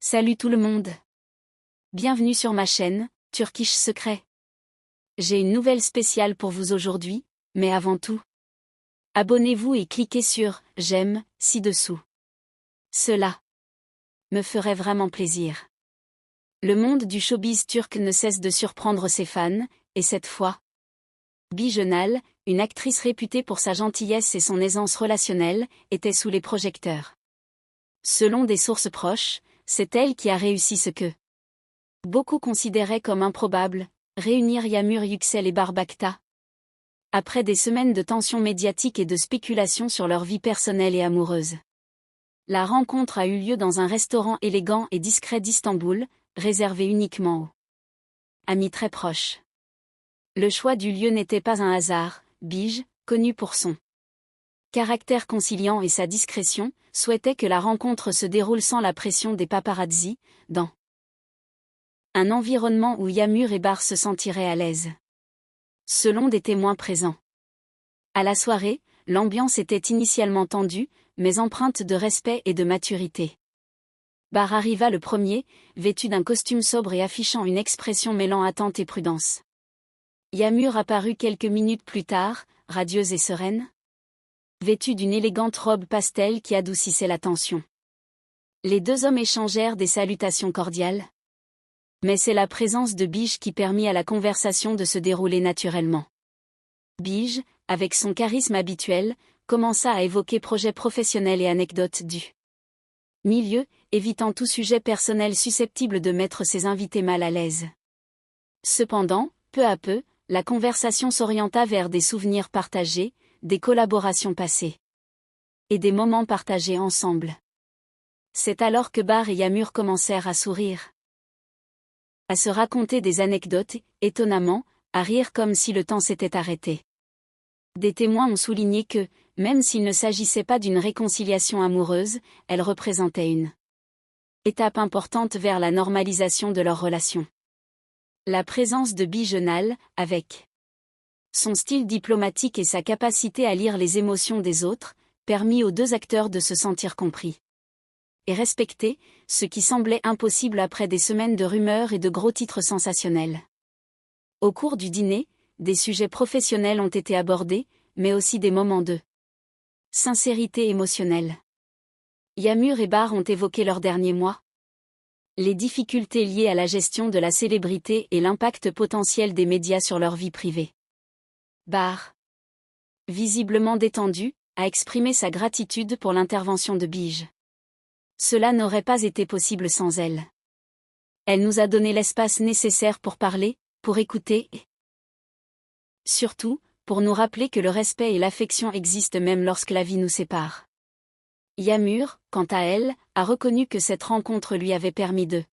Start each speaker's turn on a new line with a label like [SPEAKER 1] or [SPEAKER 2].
[SPEAKER 1] Salut tout le monde. Bienvenue sur ma chaîne, Turkish Secret. J'ai une nouvelle spéciale pour vous aujourd'hui, mais avant tout, abonnez-vous et cliquez sur « J'aime » ci-dessous. Cela me ferait vraiment plaisir. Le monde du showbiz turc ne cesse de surprendre ses fans, et cette fois, Bijenal, une actrice réputée pour sa gentillesse et son aisance relationnelle, était sous les projecteurs. Selon des sources proches, c'est elle qui a réussi ce que beaucoup considéraient comme improbable, réunir Yağmur Yüksel et Barbakta. Après des semaines de tensions médiatiques et de spéculations sur leur vie personnelle et amoureuse. La rencontre a eu lieu dans un restaurant élégant et discret d'Istanbul, réservé uniquement aux amis très proches. Le choix du lieu n'était pas un hasard. Bige, connu pour son caractère conciliant et sa discrétion, souhaitait que la rencontre se déroule sans la pression des paparazzi, dans un environnement où Yağmur et Bar se sentiraient à l'aise. Selon des témoins présents. À la soirée, l'ambiance était initialement tendue, mais empreinte de respect et de maturité. Bar arriva le premier, vêtu d'un costume sobre et affichant une expression mêlant attente et prudence. Yağmur apparut quelques minutes plus tard, radieuse et sereine, vêtue d'une élégante robe pastel qui adoucissait la tension. Les deux hommes échangèrent des salutations cordiales. Mais c'est la présence de Bige qui permit à la conversation de se dérouler naturellement. Bige, avec son charisme habituel, commença à évoquer projets professionnels et anecdotes du milieu, évitant tout sujet personnel susceptible de mettre ses invités mal à l'aise. Cependant, peu à peu, la conversation s'orienta vers des souvenirs partagés, des collaborations passées et des moments partagés ensemble. C'est alors que Bar et Yağmur commencèrent à sourire, à se raconter des anecdotes, étonnamment, à rire comme si le temps s'était arrêté. Des témoins ont souligné que, même s'il ne s'agissait pas d'une réconciliation amoureuse, elle représentait une étape importante vers la normalisation de leur relation. La présence de Bijenal, avec son style diplomatique et sa capacité à lire les émotions des autres, permit aux deux acteurs de se sentir compris et respectés, ce qui semblait impossible après des semaines de rumeurs et de gros titres sensationnels. Au cours du dîner, des sujets professionnels ont été abordés, mais aussi des moments de sincérité émotionnelle. Yağmur et Bar ont évoqué leurs derniers mois, les difficultés liées à la gestion de la célébrité et l'impact potentiel des médias sur leur vie privée. Bar, visiblement détendu, a exprimé sa gratitude pour l'intervention de Bige. Cela n'aurait pas été possible sans elle. Elle nous a donné l'espace nécessaire pour parler, pour écouter et surtout, pour nous rappeler que le respect et l'affection existent même lorsque la vie nous sépare. Yağmur, quant à elle, a reconnu que cette rencontre lui avait permis de